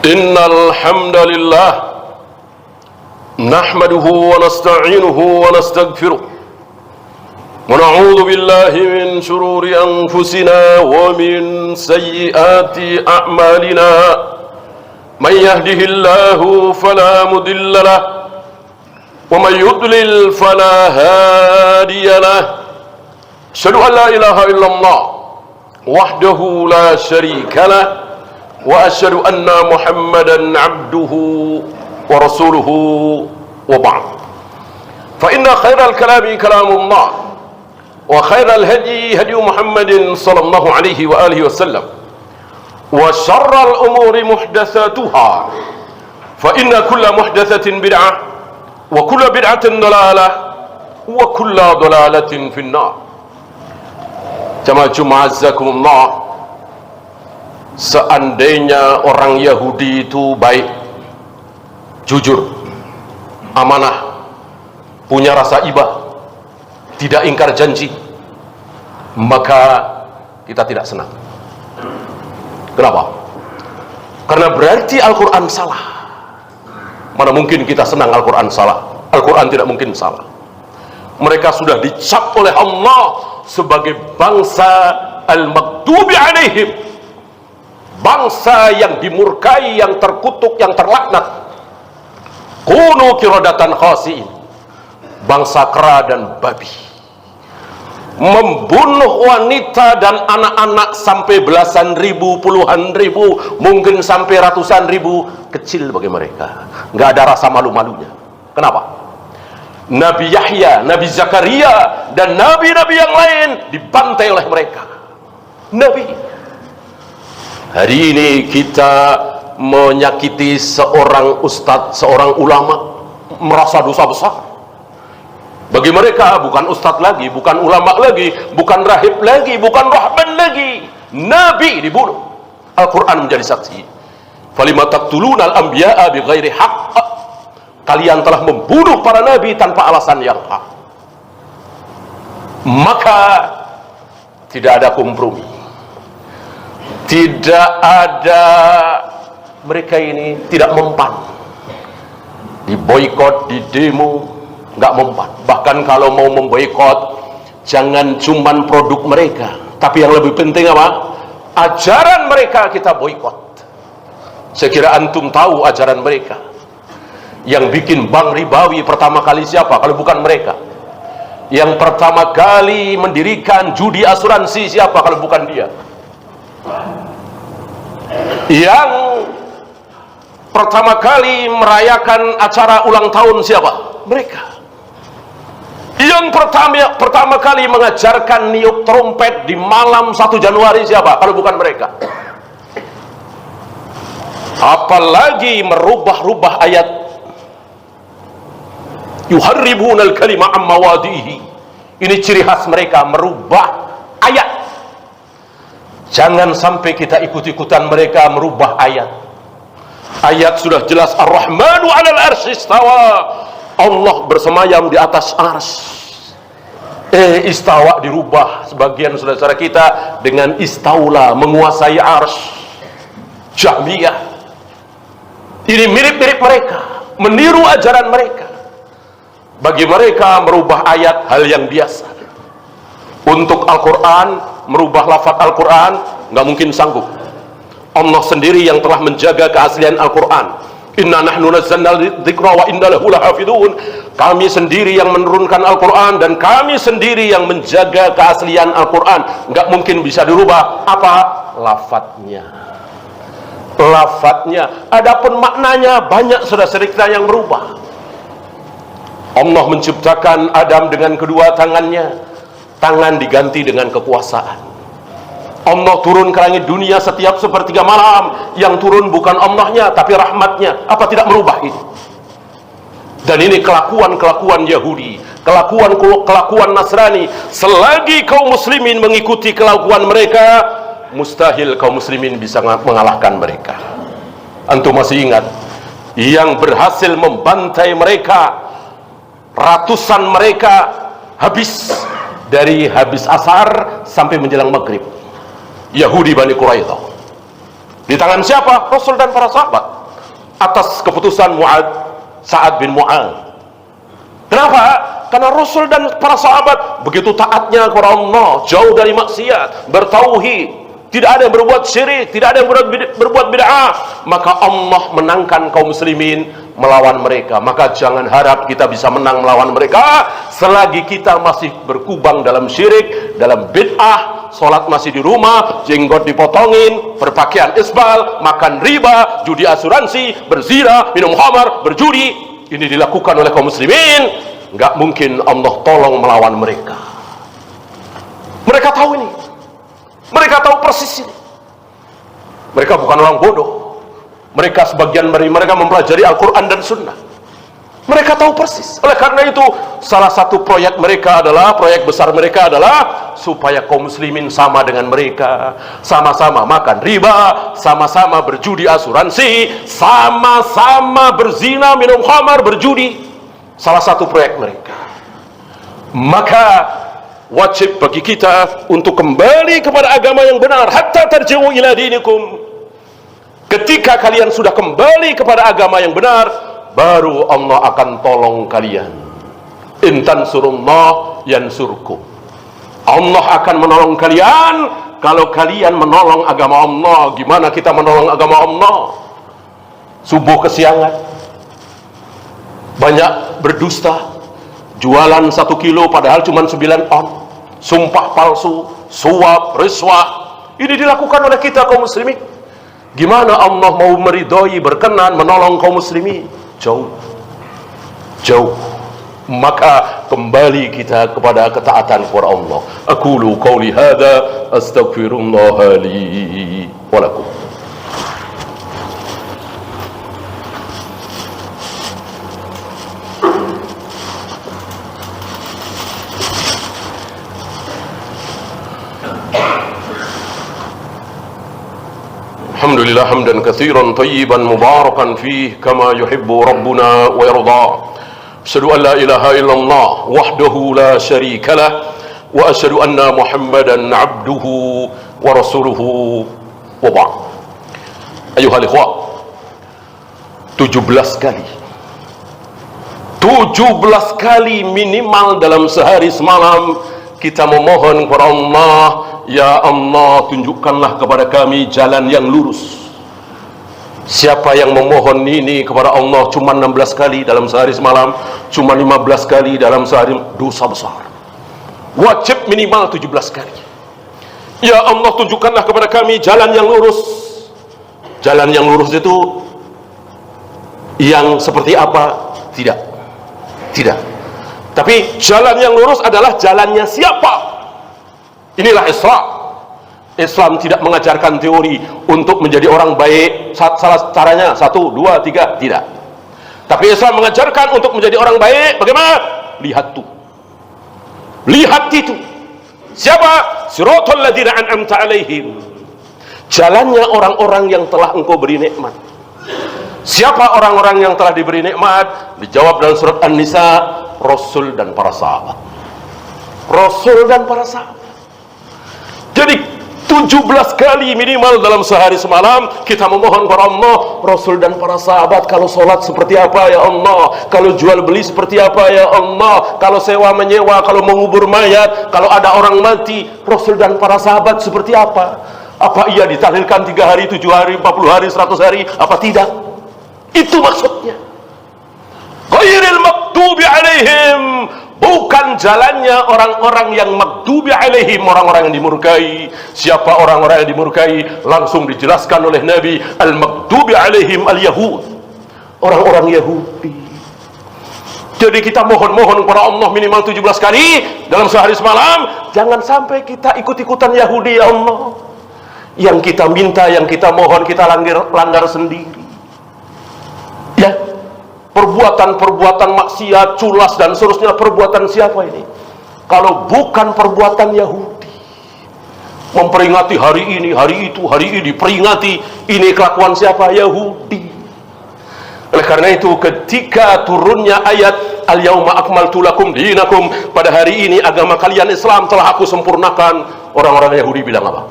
Innal hamdalillah nahmaduhu wa nasta'inuhu wa nastaghfiruh wa na'udzu billahi min shururi anfusina wa min sayyiati a'malina. Man yahdihillahu fala mudilla lahu wa man yudlil fala hadiya lahu. Asyhadu an la ilaha illallah wahdahu la syarika lahu wa asyhadu anna Muhammadan abduhu wa rasuluhu wa ba'd. Fa inna khairal kalami kalamullah wa khairal hadi hadi Muhammadin sallallahu alaihi wa alihi wasallam wa syarral umuri muhdatsatuha fa inna kulla muhdatsatin bid'ah wa kulla bid'atin dalalah wa kulla dalalatin finnar. Jamaah Jum'azzakumullah, seandainya orang Yahudi itu baik, jujur, amanah, punya rasa iba, tidak ingkar janji, maka kita tidak senang. Kenapa? Karena berarti Al-Quran salah. Mana mungkin kita senang Al-Quran salah? Al-Quran tidak mungkin salah. Mereka sudah dicap oleh Allah sebagai bangsa al-maghdubi alaihim, bangsa yang dimurkai, yang terkutuk, yang terlaknat. Kunu kiradatan khasiin, bangsa kera dan babi, membunuh wanita dan anak-anak sampai belasan ribu, puluhan ribu, mungkin sampai ratusan ribu. Kecil bagi mereka, nggak ada rasa malu-malunya. Kenapa? Nabi Yahya, Nabi Zakaria, dan nabi-nabi yang lain dibantai oleh mereka. Nabi. Hari ini kita menyakiti seorang ustadz, seorang ulama, merasa dosa besar. Bagi mereka bukan ustadz lagi, bukan ulama lagi, bukan rahib lagi, bukan rahban lagi. Nabi dibunuh. Al-Quran menjadi saksi. Falima taqtuluna al-anbiya'a bighairi haqq. Kalian telah membunuh para nabi tanpa alasan yang hak. Maka tidak ada kompromi, tidak ada, mereka ini tidak mempan. Di boikot, di demo, nggak mempan. Bahkan kalau mau memboikot, jangan cuman produk mereka, tapi yang lebih penting apa? Ajaran mereka kita boikot. Saya kira antum tahu ajaran mereka. Yang bikin bank ribawi pertama kali siapa kalau bukan mereka? Yang pertama kali mendirikan judi asuransi siapa kalau bukan dia? Yang pertama kali merayakan acara ulang tahun siapa? Mereka. Yang pertama kali mengajarkan niup trompet di malam 1 Januari siapa kalau bukan mereka? Apalagi merubah-rubah ayat, yuharribunal kalima amma wadihi. Ini ciri khas mereka, merubah ayat. Jangan sampai kita ikut-ikutan mereka merubah ayat. Ayat sudah jelas, Ar-Rahmanu 'alal arsy istawa. Allah bersemayam di atas arsy. Istawa dirubah sebagian saudara-saudara kita dengan istaula, menguasai arsy. Jahmiyah. Ini mirip-mirip mereka, meniru ajaran mereka. Bagi mereka merubah ayat hal yang biasa. Untuk Al-Quran, merubah lafaz Al-Quran nggak mungkin sanggup. Allah sendiri yang telah menjaga keaslian Al-Quran. Inna nahnu nazzalna dzikra wa inna lahu lahafidun. Kami sendiri yang menurunkan Al-Quran dan kami sendiri yang menjaga keaslian Al-Quran. Nggak mungkin bisa dirubah. Apa? Lafadznya. Lafadznya. Adapun maknanya banyak saudara-saudara kita yang berubah. Allah menciptakan Adam dengan kedua tangannya, tangan diganti dengan kekuasaan. Allah turun ke langit dunia setiap sepertiga malam, yang turun bukan Allahnya tapi rahmatnya. Apa tidak merubah ini? Dan ini kelakuan-kelakuan Yahudi, kelakuan Nasrani. Selagi kaum muslimin mengikuti kelakuan mereka, mustahil kaum muslimin bisa mengalahkan mereka. Antum masih ingat yang berhasil membantai mereka, ratusan mereka habis dari habis asar sampai menjelang maghrib? Yahudi Bani Quraidah. Di tangan siapa? Rasul dan para sahabat, atas keputusan Sa'ad bin Mu'adz. Kenapa? Karena Rasul dan para sahabat begitu taatnya kepada Allah, jauh dari maksiat, bertauhid, tidak ada yang berbuat syirik, tidak ada yang berbuat bid'ah, maka Allah menangkan kaum muslimin melawan mereka. Maka jangan harap kita bisa menang melawan mereka selagi kita masih berkubang dalam syirik, dalam bid'ah, sholat masih di rumah, jenggot dipotongin, berpakaian isbal, makan riba, judi asuransi, berzina, minum khamar, berjudi. Ini dilakukan oleh kaum muslimin, nggak mungkin Allah tolong melawan mereka. Mereka tahu ini, mereka tahu persis ini. Mereka bukan orang bodoh. Mereka sebagian dari mereka mempelajari Al-Quran dan Sunnah. Mereka tahu persis. Oleh karena itu, salah satu proyek mereka adalah, proyek besar mereka adalah supaya kaum muslimin sama dengan mereka, sama-sama makan riba, sama-sama berjudi asuransi, sama-sama berzina, minum khamar, berjudi. Salah satu proyek mereka. Maka wajib bagi kita untuk kembali kepada agama yang benar, hatta tarji'u ila dinikum. Ketika kalian sudah kembali kepada agama yang benar, baru Allah akan tolong kalian. In tansurullah yansurkum. Allah akan menolong kalian kalau kalian menolong agama Allah. Gimana kita menolong agama Allah? Subuh kesiangan, banyak berdusta, jualan 1 kilo padahal cuma 9 on, sumpah palsu, suap, riswah. Ini dilakukan oleh kita kaum muslimin. Gimana Allah mau meridhoi, berkenan, menolong kaum muslimin? Jauh, jauh. Maka kembali kita kepada ketaatan kepada Allah. Aqulu qawli hadza astaghfirullah li wa lakum. Alhamdulillah hamdan katsiran tayyiban mubarakan fih kama yuhibbu rabbuna wa yarda. Asyhadu an la ilaha illallah wahdahu la syarika lah wa asyhadu anna Muhammadan abduhu wa rasuluhu wa ba'd. Ayuhal ikhwah, 17 kali 17 kali minimal dalam sehari semalam kita memohon kepada Allah, ya Allah, tunjukkanlah kepada kami jalan yang lurus. Siapa yang memohon ini kepada Allah cuma 16 kali dalam sehari semalam, cuma 15 kali dalam sehari, dosa besar. Wajib minimal 17 kali. Ya Allah, tunjukkanlah kepada kami jalan yang lurus. Jalan yang lurus itu yang seperti apa? Tidak. Tapi jalan yang lurus adalah jalannya siapa? Inilah Islam. Islam tidak mengajarkan teori untuk menjadi orang baik. Salah caranya 1, 2, 3, tidak. Tapi Islam mengajarkan untuk menjadi orang baik bagaimana? Lihat tuh. Lihat itu. Siapa? Siratal ladzina an'amta alaihim. Jalannya orang-orang yang telah engkau beri nikmat. Siapa orang-orang yang telah diberi nikmat? Dijawab dalam surat An-Nisa, Rasul dan para sahabat. Rasul dan para sahabat. Jadi 17 kali minimal dalam sehari semalam kita memohon kepada Allah, Rasul dan para sahabat. Kalau sholat seperti apa ya Allah, kalau jual beli seperti apa ya Allah, kalau sewa menyewa, kalau mengubur mayat, kalau ada orang mati, Rasul dan para sahabat seperti apa? Apa ia ditahlilkan 3 hari, 7 hari, 40 hari, 100 hari, apa tidak? Itu maksudnya. Ghairil maghdubi alaihim, bukan jalannya orang-orang yang maghdubi alaihim, orang-orang yang dimurkai. Siapa orang-orang yang dimurkai? Langsung dijelaskan oleh Nabi, al-maghdubi alaihim al-yahud, orang-orang Yahudi. Jadi kita mohon-mohon kepada Allah minimal 17 kali dalam sehari semalam. Jangan sampai kita ikut-ikutan Yahudi, ya Allah. Yang kita minta, yang kita mohon, kita langgar sendiri. Ya, perbuatan-perbuatan maksiat, culas dan seterusnya, perbuatan siapa ini? Kalau bukan perbuatan Yahudi. Memperingati hari ini, hari itu, hari ini, peringati, ini kelakuan siapa? Yahudi. Oleh karena itu, ketika turunnya ayat Al-Yawma akmaltu lakum dinakum, pada hari ini agama kalian Islam telah aku sempurnakan, orang-orang Yahudi bilang apa?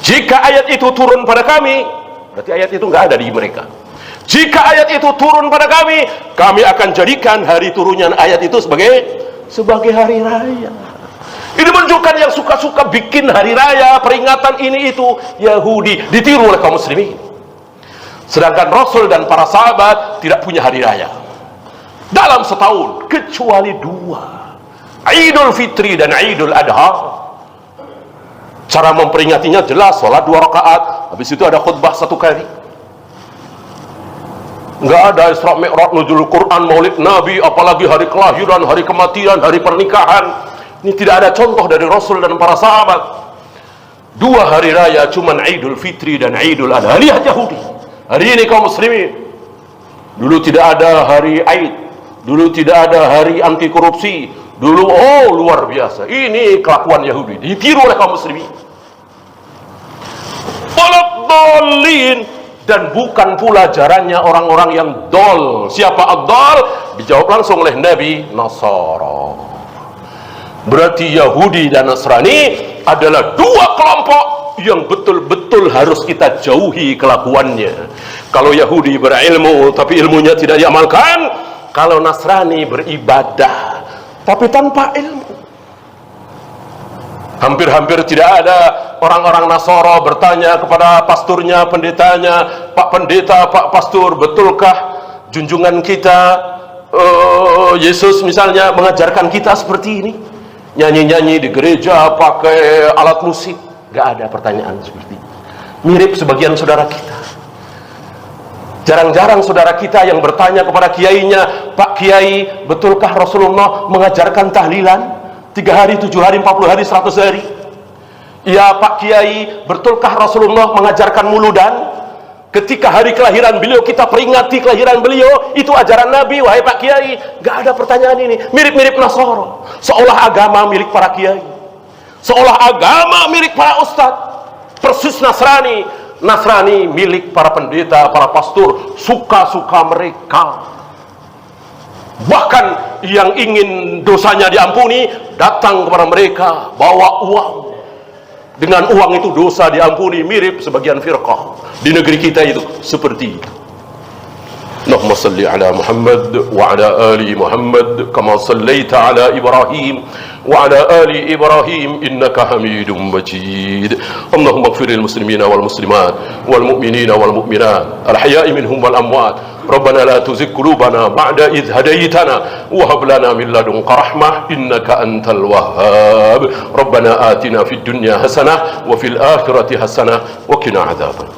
Jika ayat itu turun pada kami, berarti ayat itu nggak ada di mereka. Jika ayat itu turun pada kami akan jadikan hari turunnya ayat itu sebagai hari raya. Ini menunjukkan yang suka-suka bikin hari raya, peringatan ini itu, Yahudi, ditiru oleh kaum muslimin. Sedangkan Rasul dan para sahabat tidak punya hari raya dalam setahun, kecuali 2, Idul Fitri dan Idul Adha. Cara memperingatinya jelas, sholat 2 rakaat, habis itu ada khutbah 1 kali. Nggak ada Isra Mi'raj, nuzul Quran, Maulid Nabi, apalagi hari kelahiran, hari kematian, hari pernikahan. Ini tidak ada contoh dari Rasul dan para sahabat. 2 hari raya cuman Idul Fitri dan Idul Adha. Lihat Yahudi hari ini, kaum muslimin. Dulu tidak ada hari Aid, dulu tidak ada hari anti korupsi. Dulu, luar biasa. Ini kelakuan Yahudi, ditiru oleh kaum muslimin. Dolin, dan bukan pula jarannya orang-orang yang dol. Siapa ad-dol? Dijawab langsung oleh Nabi, Nasara. Berarti Yahudi dan Nasrani adalah 2 kelompok yang betul-betul harus kita jauhi kelakuannya. Kalau Yahudi berilmu tapi ilmunya tidak diamalkan, kalau Nasrani beribadah tapi tanpa ilmu. Hampir-hampir tidak ada orang-orang Nasara bertanya kepada pasturnya, pendetanya, Pak Pendeta, Pak Pastur, betulkah junjungan kita Yesus misalnya mengajarkan kita seperti ini? Nyanyi-nyanyi di gereja pakai alat musik? Gak ada pertanyaan seperti ini. Mirip sebagian saudara kita. Jarang-jarang saudara kita yang bertanya kepada kiainya, Pak Kiai, betulkah Rasulullah mengajarkan tahlilan 3 hari, 7 hari, 40 hari, 100 hari? Ya Pak Kiai, betulkah Rasulullah mengajarkan muludan? Ketika hari kelahiran beliau kita peringati kelahiran beliau, itu ajaran Nabi. Wahai Pak Kiai, gak ada pertanyaan ini. Mirip-mirip Nasara, seolah agama milik para kiai, seolah agama milik para ustadz. Persis Nasrani milik para pendeta, para pastor, suka-suka mereka. Bahkan yang ingin dosanya diampuni datang kepada mereka bawa uang. Dengan uang itu dosa diampuni. Mirip sebagian firqah di negeri kita itu seperti itu. Allahumma salli ala Muhammad wa ala ali Muhammad kama sallaita ala Ibrahim wa ala ali Ibrahim innaka Hamidum Majid. Allahumma ighfir lil muslimina wal muslimat wal mu'minina wal mu'minat al ahya'i minhum wal amwat. Rabbana la tuzigh qulubana ba'da idh hadaytana wa hab lana min ladunka rahmah innaka antal wahhab. Rabbana atina fid dunya hasanah wa fil akhirati hasanah wa qina adzaban.